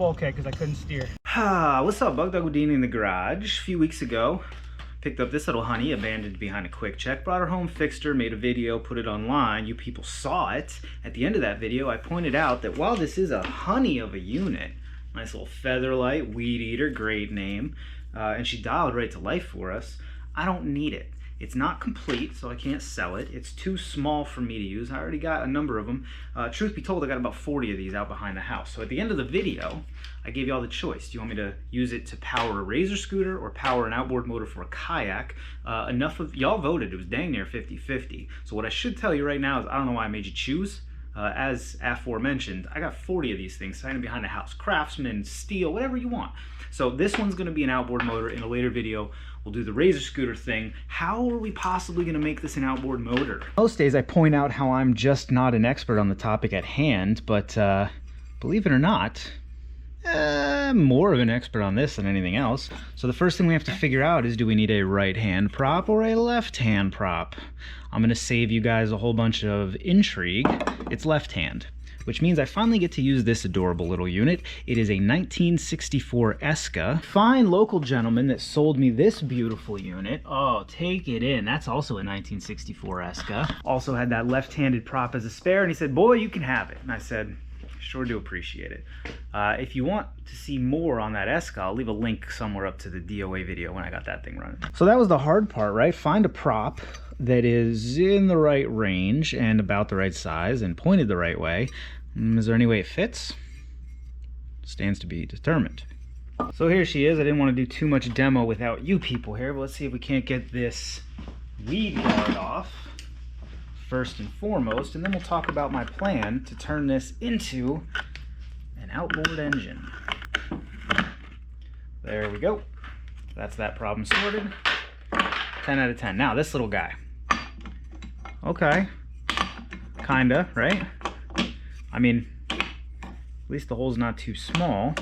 bulkhead because I couldn't steer. What's up, Bug Dog Houdini in the garage? A few weeks ago, picked up this little honey, abandoned behind a quick check, brought her home, fixed her, made a video, put it online. You people saw it. At the end of that video, I pointed out that while this is a honey of a unit, nice little featherlight, weed eater, great name, and she dialed right to life for us, I don't need it. It's not complete, so I can't sell it. It's too small for me to use. I already got a number of them. Truth be told, I got about 40 of these out behind the house. So at the end of the video, I gave you all the choice. Do you want me to use it to power a razor scooter or power an outboard motor for a kayak? Enough of y'all voted. It was dang near 50-50. So what I should tell you right now is I don't know why I made you choose. As aforementioned, I got 40 of these things standing behind the house. Craftsman, steel, whatever you want. So this one's going to be an outboard motor. In a later video, we'll do the razor scooter thing. How are we possibly going to make this an outboard motor? Most days I point out how I'm just not an expert on the topic at hand, but believe it or not, more of an expert on this than anything else. So the first thing we have to figure out is, do we need a right hand prop or a left hand prop? I'm going to save you guys a whole bunch of intrigue. It's left hand, which means I finally get to use this adorable little unit. It is a 1964 Esca. Fine local gentleman that sold me this beautiful unit. Oh, take it in. That's also a 1964 Esca. Also had that left-handed prop as a spare, and he said, boy, you can have it. And I said, sure do appreciate it. If you want to see more on that Esca, I'll leave a link somewhere up to the DOA video when I got that thing running. So that was the hard part, right? Find a prop that is in the right range and about the right size and pointed the right way. Is there any way it fits? Stands to be determined. So here she is. I didn't want to do too much demo without you people here, but let's see if we can't get this weed guard off first and foremost, and then we'll talk about my plan to turn this into an outboard engine. There we go. That's that problem sorted. 10 out of 10. Now this little guy. Okay. Kinda, right? I mean, at least the hole's not too small.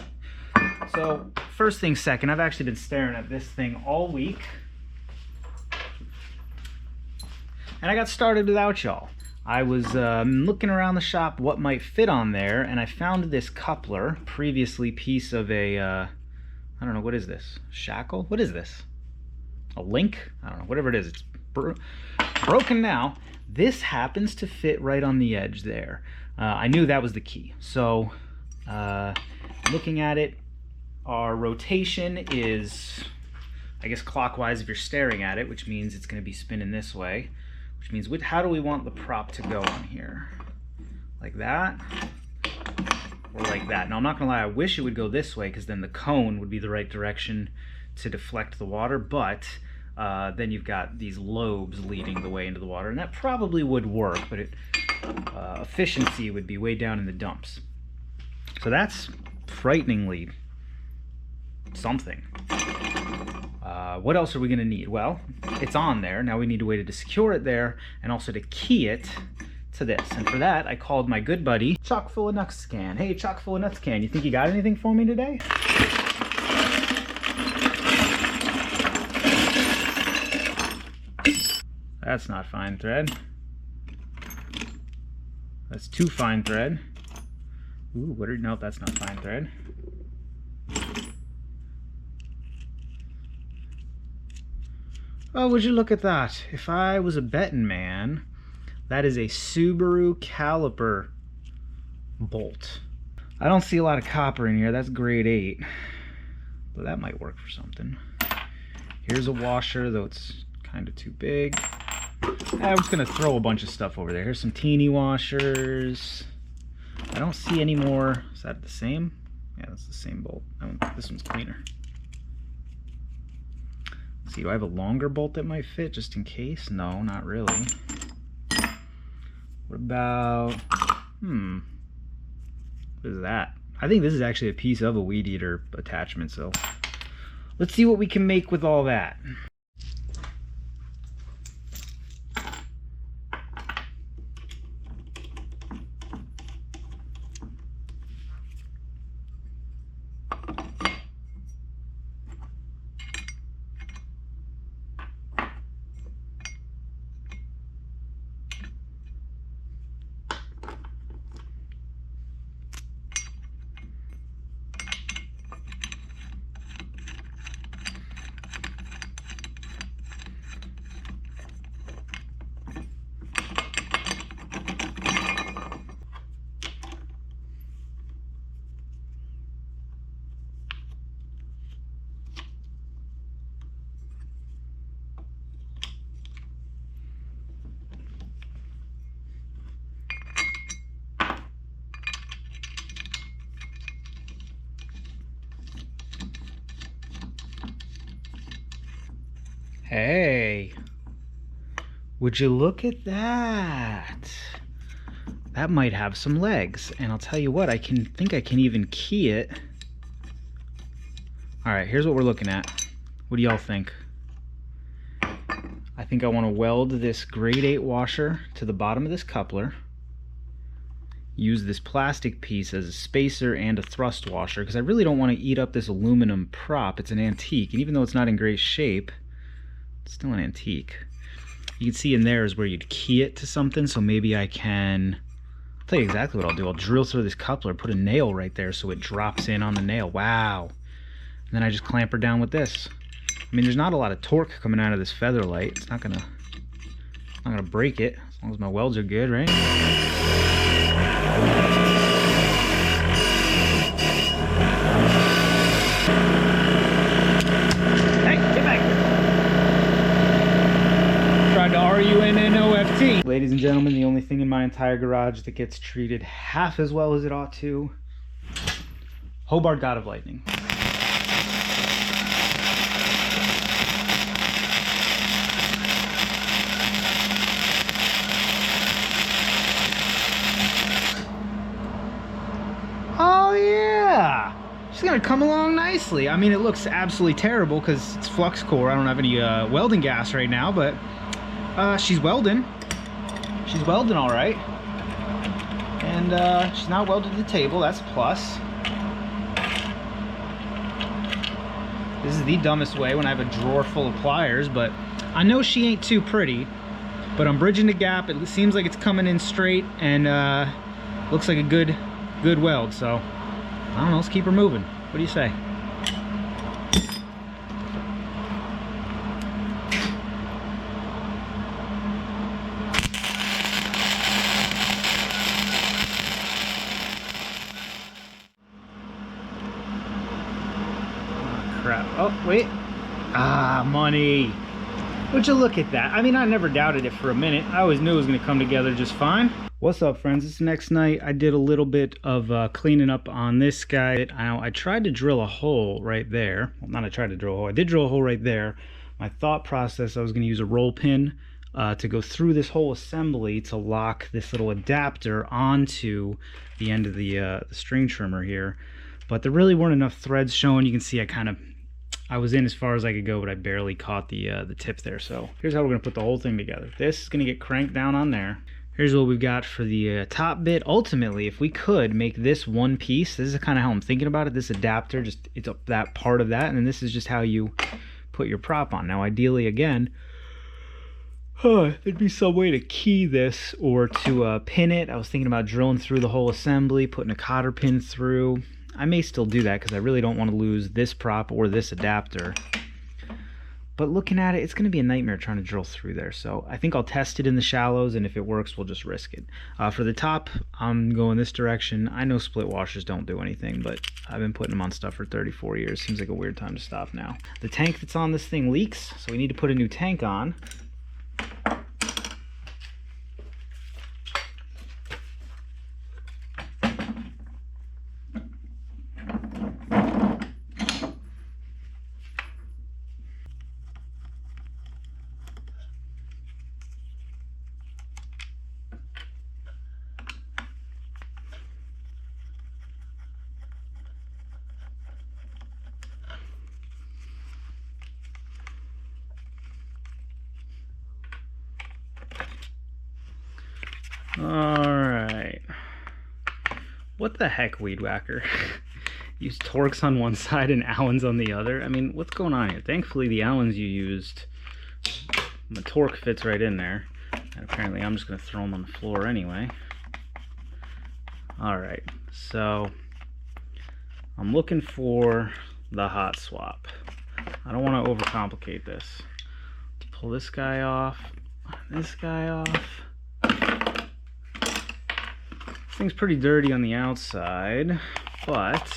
So first thing second, I've actually been staring at this thing all week. And I got started without y'all. I was looking around the shop what might fit on there, and I found this coupler, previously piece of a, I don't know, what is this? Shackle? What is this? A link? I don't know, whatever it is. It's broken now. This happens to fit right on the edge there. I knew that was the key. So looking at it, our rotation is, I guess, clockwise if you're staring at it, which means it's going to be spinning this way. Which means, how do we want the prop to go on here? Like that? Or like that? Now, I'm not going to lie, I wish it would go this way, because then the cone would be the right direction to deflect the water, but then you've got these lobes leading the way into the water, and that probably would work, but efficiency would be way down in the dumps. So that's frighteningly something. What else are we going to need? Well, it's on there. Now we need a way to secure it there and also to key it to this. And for that, I called my good buddy, Chock full of Nuts Can. Hey, Chock full of Nuts Can, you think you got anything for me today? That's not fine thread. That's too fine thread. Ooh, nope, that's not fine thread. Oh, would you look at that? If I was a betting man, that is a Subaru caliper bolt. I don't see a lot of copper in here. That's grade 8. But that might work for something. Here's a washer, though it's kind of too big. I'm just going to throw a bunch of stuff over there. Here's some teeny washers. I don't see any more. Is that the same? Yeah, that's the same bolt. This one's cleaner. Let's see, do I have a longer bolt that might fit just in case? No, not really. What about, what is that? I think this is actually a piece of a weed eater attachment, so let's see what we can make with all that. Hey, would you look at that? That might have some legs, and I'll tell you what, I think I can even key it. All right, here's what we're looking at. What do y'all think? I think I want to weld this grade 8 washer to the bottom of this coupler. Use this plastic piece as a spacer and a thrust washer, because I really don't want to eat up this aluminum prop. It's an antique, and even though it's not in great shape, it's still an antique. You can see in there is where you'd key it to something, so maybe I can... I'll tell you exactly what I'll do. I'll drill through this coupler, put a nail right there so it drops in on the nail. Wow. And then I just clamp her down with this. I mean, there's not a lot of torque coming out of this feather light. It's not gonna break it, as long as my welds are good, right? Hey, get back here. Tried to RUNNOFT. Ladies and gentlemen, the only thing in my entire garage that gets treated half as well as it ought to. Hobart God of Lightning. Oh yeah, she's gonna come along nicely. I mean, it looks absolutely terrible because it's flux core. I don't have any welding gas right now, but she's welding. She's welding all right, and she's not welded to the table. That's a plus. This is the dumbest way when I have a drawer full of pliers, but I know she ain't too pretty. But I'm bridging the gap. It seems like it's coming in straight, and looks like a good weld, so I don't know, let's keep her moving. What do you say? Oh crap. Oh wait. Ah, money. Would you look at that? I mean, I never doubted it for a minute. I always knew it was going to come together just fine. What's up, friends? This next night I did a little bit of cleaning up on this guy. I tried to drill a hole right there. Well, not I tried to drill a hole. I did drill a hole right there. My thought process, I was going to use a roll pin to go through this whole assembly to lock this little adapter onto the end of the string trimmer here. But there really weren't enough threads showing. You can see I was in as far as I could go, but I barely caught the tip there. So here's how we're going to put the whole thing together. This is going to get cranked down on there. Here's what we've got for the top bit. Ultimately, if we could make this one piece, this is kind of how I'm thinking about it. This adapter, just it's up that part of that, and then this is just how you put your prop on. Now, ideally, again, there'd be some way to key this or to pin it. I was thinking about drilling through the whole assembly, putting a cotter pin through. I may still do that because I really don't want to lose this prop or this adapter. But looking at it, it's going to be a nightmare trying to drill through there. So I think I'll test it in the shallows, and if it works, we'll just risk it. For the top, I'm going this direction. I know split washers don't do anything, but I've been putting them on stuff for 34 years. Seems like a weird time to stop now. The tank that's on this thing leaks, so we need to put a new tank on. Alright. What the heck, Weed Whacker? Use Torx on one side and Allens on the other? I mean, what's going on here? Thankfully, the Allens you used, the torque fits right in there. And apparently I'm just going to throw them on the floor anyway. Alright, so I'm looking for the hot swap. I don't want to overcomplicate this. Let's pull this guy off, this guy off. Thing's pretty dirty on the outside, but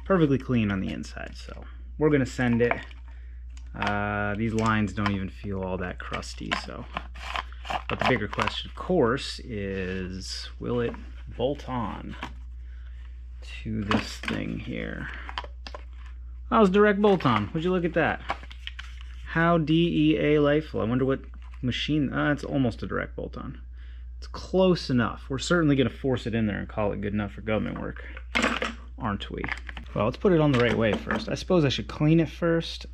perfectly clean on the inside, so we're gonna send it. These lines don't even feel all that crusty, so. But the bigger question, of course, is will it bolt on to this thing here? Oh, it's direct bolt on. Would you look at that? How DEA Lightful. I wonder what machine. It's almost a direct bolt-on. It's close enough. We're certainly going to force it in there and call it good enough for government work, aren't we? Well, let's put it on the right way first. I suppose I should clean it first.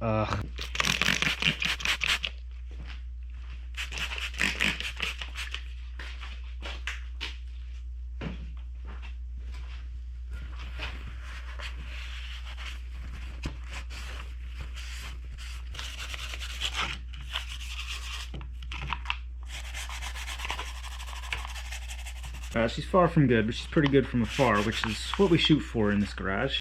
She's far from good, but she's pretty good from afar, which is what we shoot for in this garage.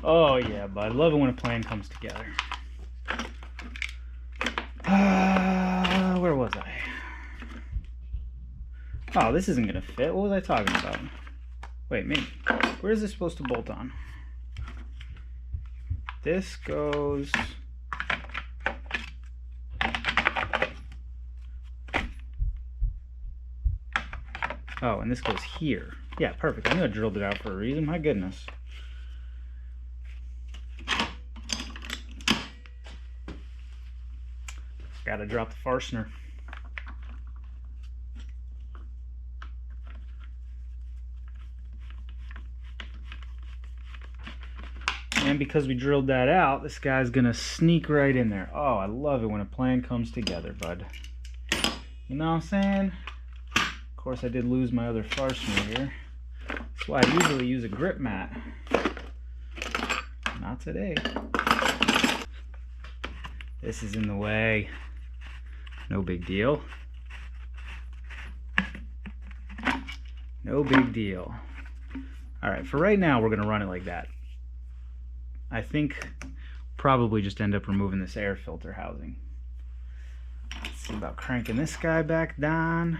Oh yeah, bud. Love it when a plan comes together. Where was I? Oh, this isn't gonna fit. What was I talking about? Wait, maybe. Where is this supposed to bolt on? This goes... Oh, and this goes here. Yeah, perfect. I knew I drilled it out for a reason. My goodness. Gotta drop the fastener. And because we drilled that out, this guy's gonna sneak right in there. Oh, I love it when a plan comes together, bud. You know what I'm saying? Of course, I did lose my other fastener here. That's why I usually use a grip mat. Not today. This is in the way. No big deal. No big deal. All right, for right now, we're gonna run it like that. I think probably just end up removing this air filter housing. Let's see about cranking this guy back down.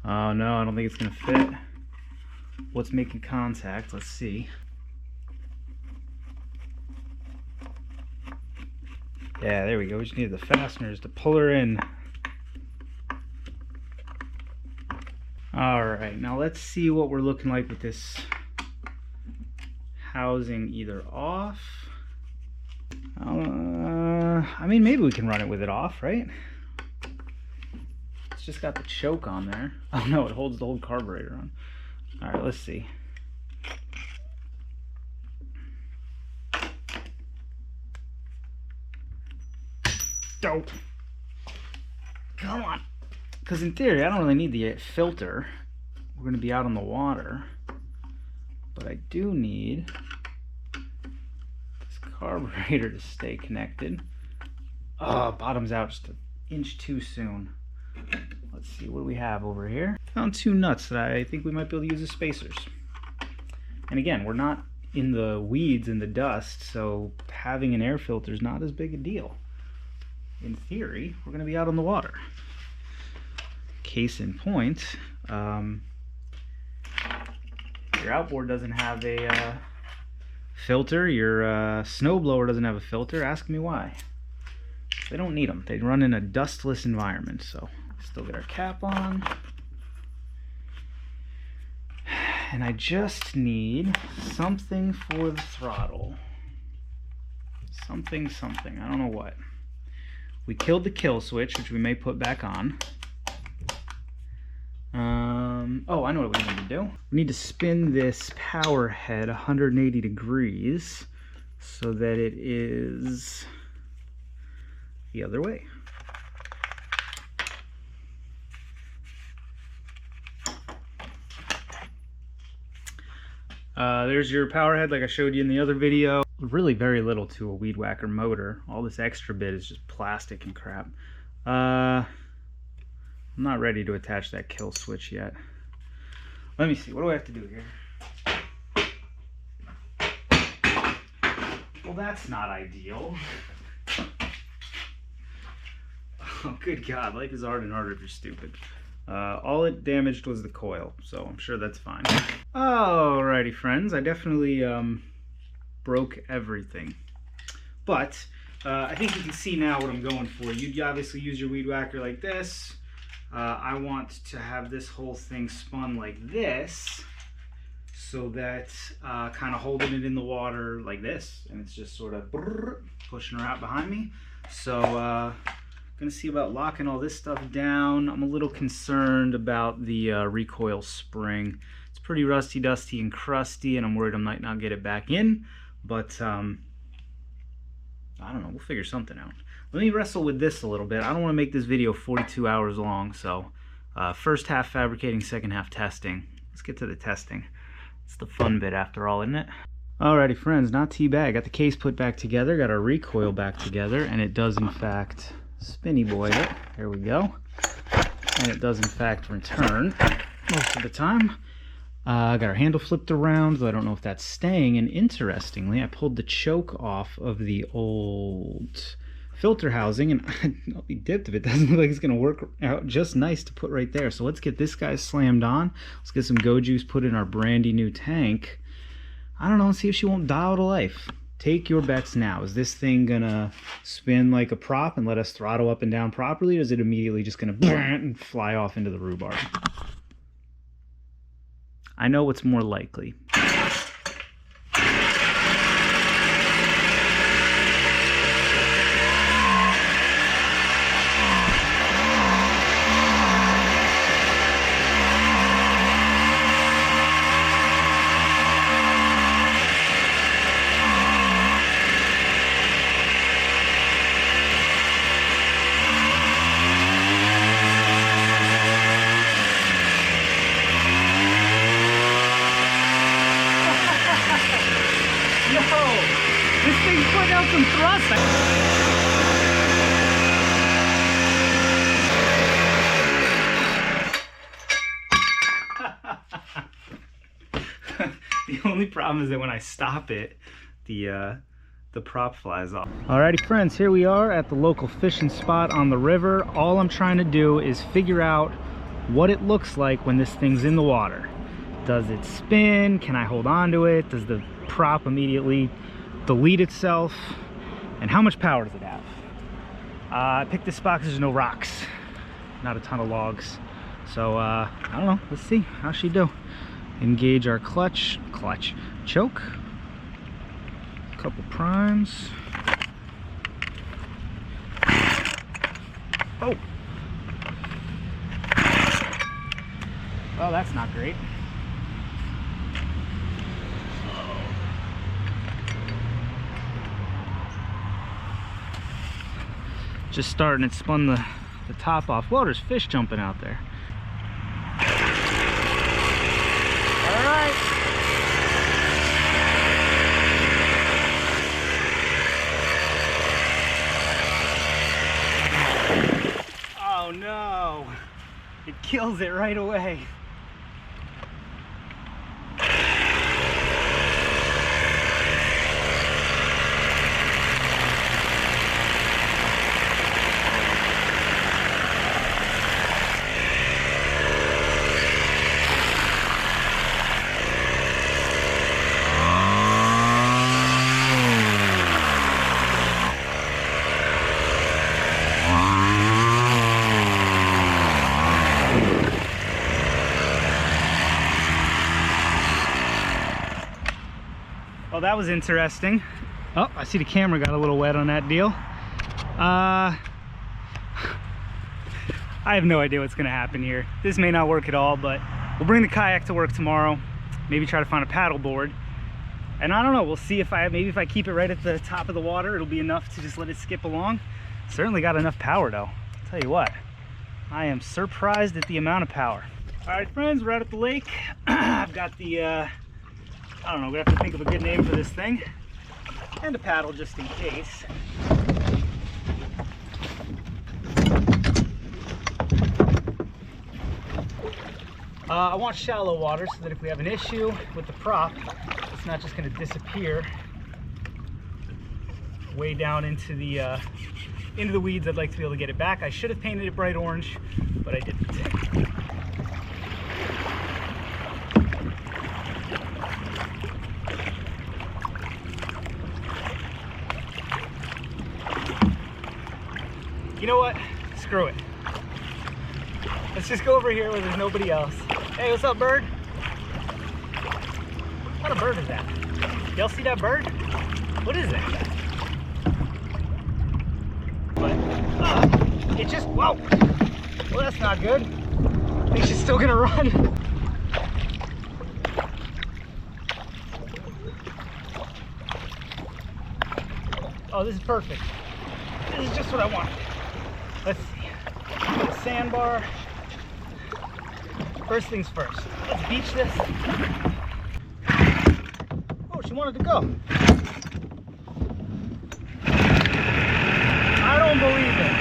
Oh no, I don't think it's gonna fit. What's making contact? Let's see. Yeah, there we go. We just need the fasteners to pull her in. Alright, now let's see what we're looking like with this housing either off. I mean, maybe we can run it with it off, right? It's just got the choke on there. Oh no, it holds the whole carburetor on. Alright, let's see. Dope. Come on. Because in theory, I don't really need the filter. We're going to be out on the water. But I do need this carburetor to stay connected. Oh, bottom's out just an inch too soon. Let's see, what do we have over here? Found two nuts that I think we might be able to use as spacers. And again, we're not in the weeds and the dust, so having an air filter is not as big a deal. In theory, we're going to be out on the water. Case in point, your outboard doesn't have a filter, your snowblower doesn't have a filter. Ask me why. They don't need them. They run in a dustless environment. So still get our cap on. And I just need something for the throttle. Something. I don't know what. We killed the kill switch, which we may put back on. Oh, I know what we need to do. We need to spin this power head 180 degrees so that it is the other way. There's your power head like I showed you in the other video. Really very little to a weed whacker motor. All this extra bit is just plastic and crap. I'm not ready to attach that kill switch yet. Let me see, what do I have to do here? Well, that's not ideal. Oh, good God, life is hard and harder if you're stupid. All it damaged was the coil, so I'm sure that's fine. Alrighty, friends, I definitely broke everything. But I think you can see now what I'm going for. You obviously use your weed whacker like this. I want to have this whole thing spun like this, so that kind of holding it in the water like this, and it's just sort of pushing her out behind me. So gonna see about locking all this stuff down. I'm a little concerned about the recoil spring. It's pretty rusty, dusty, and crusty, and I'm worried I might not get it back in, but I don't know, we'll figure something out. Let me wrestle with this a little bit. I don't want to make this video 42 hours long, so first half fabricating, second half testing. Let's get to the testing. It's the fun bit after all, isn't it? Alrighty friends, not too bad. Got the case put back together, got our recoil back together, and it does in fact spinny boy it. There we go. And it does in fact return most of the time. Got our handle flipped around, though I don't know if that's staying. And interestingly, I pulled the choke off of the old filter housing, and I'll be dipped if it doesn't look like it's going to work out just nice to put right there. So let's get this guy slammed on. Let's get some Go Juice put in our brandy new tank. I don't know, see if she won't dial to life. Take your bets now. Is this thing going to spin like a prop and let us throttle up and down properly, or is it immediately just going to and fly off into the rhubarb? I know what's more likely. This thing's putting out some thrust. The only problem is that when I stop it, the prop flies off. Alrighty friends, here we are at the local fishing spot on the river. All I'm trying to do is figure out what it looks like when this thing's in the water. Does it spin? Can I hold on to it? Does the prop immediately delete itself? And how much power does it have? I picked this spot because there's no rocks, not a ton of logs. So I don't know, let's see how she do. Engage our choke, a couple primes. Oh, well, that's not great. Just starting, it spun the top off. Whoa, there's fish jumping out there. All right. Oh no, it kills it right away. Well, that was interesting. Oh, I see the camera got a little wet on that deal. I have no idea what's gonna happen here. This may not work at all, but we'll bring the kayak to work tomorrow. Maybe try to find a paddle board. And I don't know, we'll see if maybe if I keep it right at the top of the water, it'll be enough to just let it skip along. Certainly got enough power though. I'll tell you what, I am surprised at the amount of power. All right, friends, we're out at the lake. I've got the, I don't know, we have to think of a good name for this thing. And a paddle just in case. I want shallow water so that if we have an issue with the prop, it's not just going to disappear way down into the weeds. I'd like to be able to get it back. I should have painted it bright orange, but I didn't. You know what? Screw it. Let's just go over here where there's nobody else. Hey, what's up, bird? What kind of bird is that? Y'all see that bird? What is that? But, it just, whoa. Well, that's not good. I think she's still gonna run. Oh, this is perfect. This is just what I want. Let's see. A sandbar. First things first. Let's beach this. Oh, she wanted to go. I don't believe it.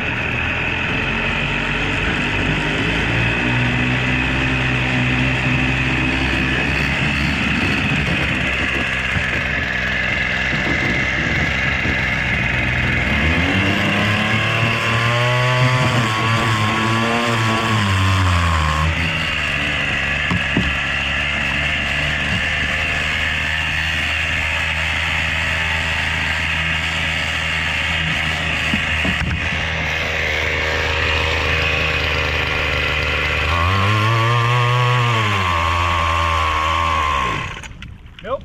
Nope.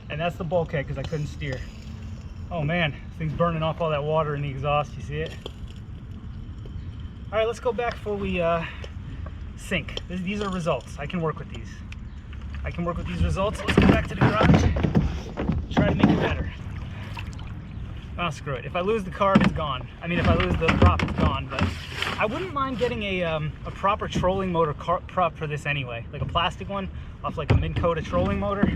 And that's the bulkhead because I couldn't steer. Oh man, this thing's burning off all that water in the exhaust. You see it? All right, let's go back before we sink. These are results. I can work with these. I can work with these results. Let's go back to the garage. Try to make it better. Oh, screw it. If I lose the carb, it's gone. I mean, if I lose the prop, it's gone. But I wouldn't mind getting a proper trolling motor prop for this anyway. Like a plastic one off like a Minn Kota trolling motor.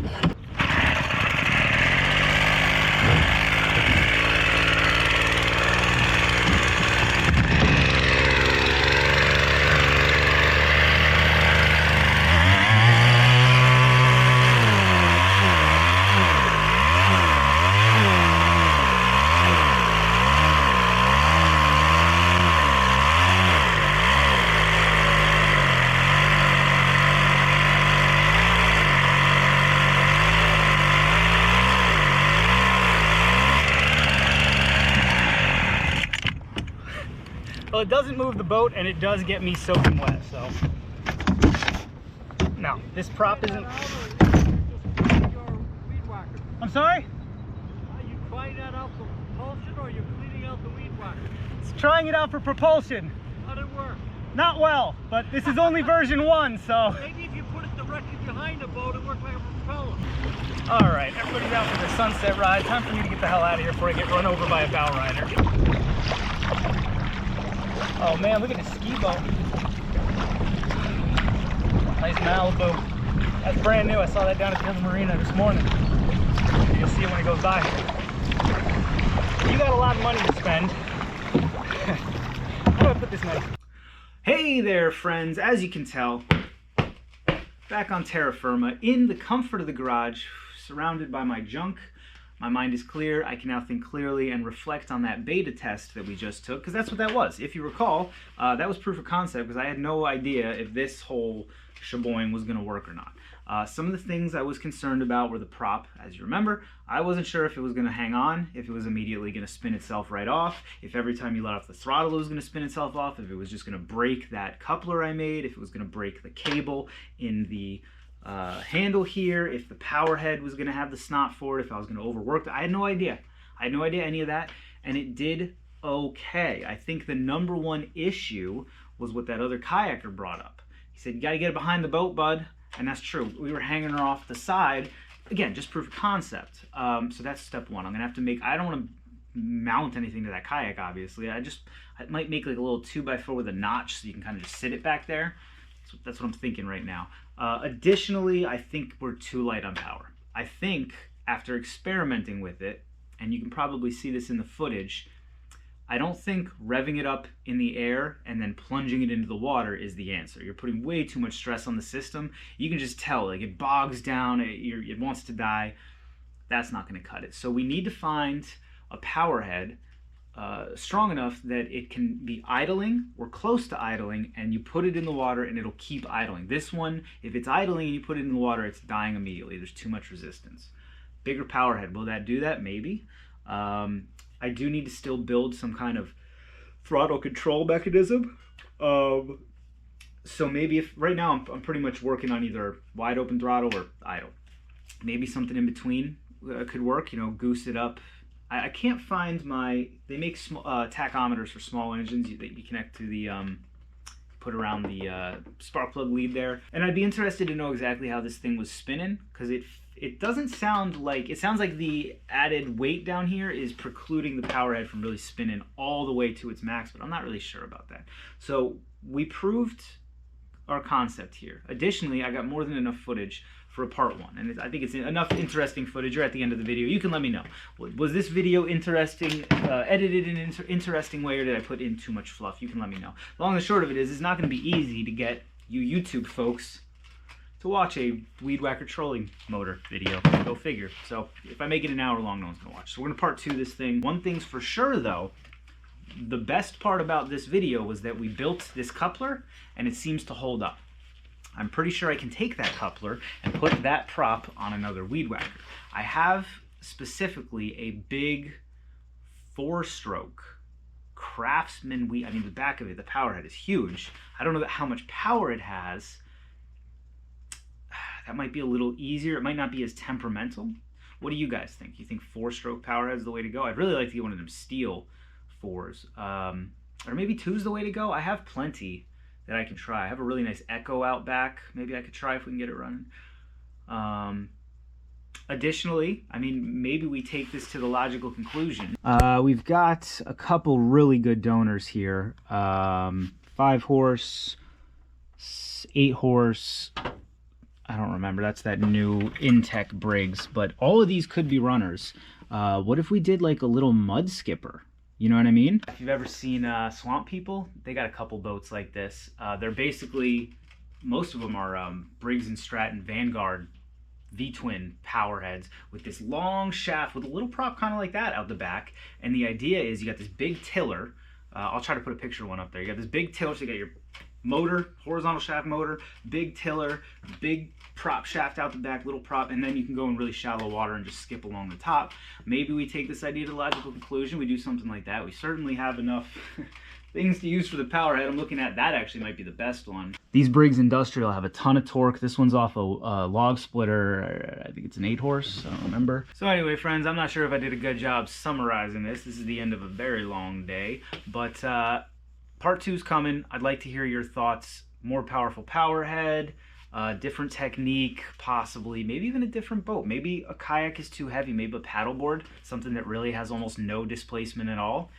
Well, it doesn't move the boat, and it does get me soaking wet, so. No, this prop isn't. I'm sorry? Are you trying that out for propulsion, or are you cleaning out the weed whacker? It's trying it out for propulsion. How did it work? Not well, but this is only version 1, so. Maybe if you put it directly behind the boat, it worked like a propeller. All right, everybody's out for their sunset ride. Time for me to get the hell out of here before I get run over by a bow rider. Oh man, look at this ski boat. Nice Malibu. That's brand new. I saw that down at the other marina this morning. You'll see it when it goes by here. You got a lot of money to spend. How do I put this nice? Hey there, friends. As you can tell, back on terra firma, in the comfort of the garage, surrounded by my junk. My mind is clear. I can now think clearly and reflect on that beta test that we just took, because that's what that was. If you recall, that was proof of concept, because I had no idea if this whole sheboing was going to work or not. Some of the things I was concerned about were the prop. As you remember, I wasn't sure if it was going to hang on, if it was immediately going to spin itself right off, if every time you let off the throttle it was going to spin itself off, if it was just going to break that coupler I made, if it was going to break the cable in the handle here, if the power head was going to have the snot for it, if I was going to overwork it. I had no idea. I had no idea any of that, and it did okay. I think the number one issue was what that other kayaker brought up. He said, you got to get it behind the boat, bud. And that's true. We were hanging her off the side. Again, just proof of concept. So that's step one. I'm going to have to make, I don't want to mount anything to that kayak, obviously. I might make like a little 2x4 with a notch so you can kind of just sit it back there. That's what I'm thinking right now. Additionally, I think we're too light on power. I think after experimenting with it, and you can probably see this in the footage, I don't think revving it up in the air and then plunging it into the water is the answer. You're putting way too much stress on the system. You can just tell, like, it bogs down, it wants to die. That's not going to cut it. So we need to find a power head strong enough that it can be idling or close to idling, and you put it in the water and it'll keep idling. This one, if it's idling and you put it in the water, it's dying immediately. There's too much resistance. Bigger power head, will that do that? Maybe. I do need to still build some kind of throttle control mechanism. So maybe if right now I'm pretty much working on either wide open throttle or idle. Maybe something in between could work, you know, goose it up. I can't find they make tachometers for small engines that you connect to the, put around the spark plug lead there. And I'd be interested to know exactly how this thing was spinning, because it doesn't sound like, it sounds like the added weight down here is precluding the power head from really spinning all the way to its max, but I'm not really sure about that. So we proved our concept here. Additionally, I got more than enough footage for a part one, and I think it's enough interesting footage. You're at the end of the video. You can let me know. Was this video interesting, edited in an interesting way, or did I put in too much fluff? You can let me know. Long and short of it is, it's not going to be easy to get you YouTube folks to watch a weed whacker trolling motor video. Go figure. So if I make it an hour long, no one's going to watch. So we're going to part two this thing. One thing's for sure, though. The best part about this video was that we built this coupler, and it seems to hold up. I'm pretty sure I can take that coupler and put that prop on another weed whacker. I have specifically a big 4-stroke Craftsman weed. I mean, the back of it, the power head is huge. I don't know how much power it has. That might be a little easier. It might not be as temperamental. What do you guys think? You think 4-stroke power head is the way to go? I'd really like to get one of them steel 4s. Or maybe 2's the way to go. I have plenty that I can try. I have a really nice Echo out back. Maybe I could try if we can get it running. Additionally, I mean, maybe we take this to the logical conclusion. We've got a couple really good donors here. 5-horse, 8-horse. I don't remember. That's that new Intech Briggs. But all of these could be runners. What if we did like a little mud skipper? You know what I mean? If you've ever seen Swamp People, they got a couple boats like this. They're basically, most of them are Briggs & Stratton Vanguard V-twin power heads with this long shaft with a little prop kind of like that out the back. And the idea is you got this big tiller. I'll try to put a picture of one up there. You got this big tiller, so you got your motor, horizontal shaft motor, big tiller, big prop shaft out the back, little prop, and then you can go in really shallow water and just skip along the top. Maybe we take this idea to logical conclusion. We do something like that. We certainly have enough things to use for the power head. I'm looking at that actually might be the best one. These Briggs Industrial have a ton of torque. This one's off a log splitter. I think it's an 8-horse. I don't remember. So anyway, friends, I'm not sure if I did a good job summarizing this. This is the end of a very long day, but part 2's coming. I'd like to hear your thoughts. More powerful power head, different technique, possibly, maybe even a different boat. Maybe a kayak is too heavy, maybe a paddleboard, something that really has almost no displacement at all,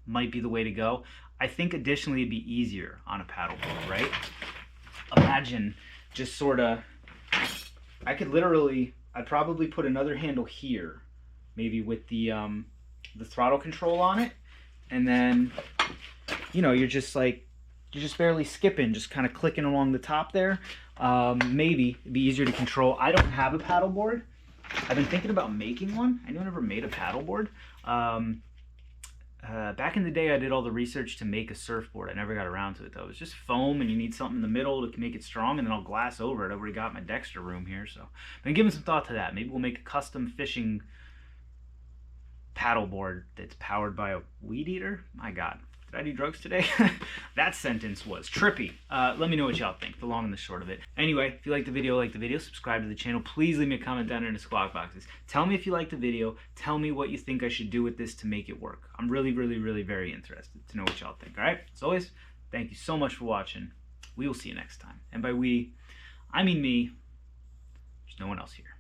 might be the way to go. I think additionally it'd be easier on a paddleboard, right? Imagine just sort of, I'd probably put another handle here, maybe with the throttle control on it, and then, you know, you're just barely skipping, just kind of clicking along the top there. Maybe it'd be easier to control. I don't have a paddleboard. I've been thinking about making one. I never made a paddleboard. Back in the day, I did all the research to make a surfboard. I never got around to it, though. It's just foam, and you need something in the middle to make it strong, and then I'll glass over it. I've already got my Dexter room here, so I've been giving some thought to that. Maybe we'll make a custom fishing paddleboard that's powered by a weed eater. My God, did I do drugs today? That sentence was trippy. Let me know what y'all think, the long and the short of it. Anyway, if you like the video, subscribe to the channel. Please leave me a comment down there in the squawk boxes. Tell me if you like the video. Tell me what you think I should do with this to make it work. I'm really, really, really very interested to know what y'all think. All right? As always, thank you so much for watching. We will see you next time. And by we, I mean me. There's no one else here.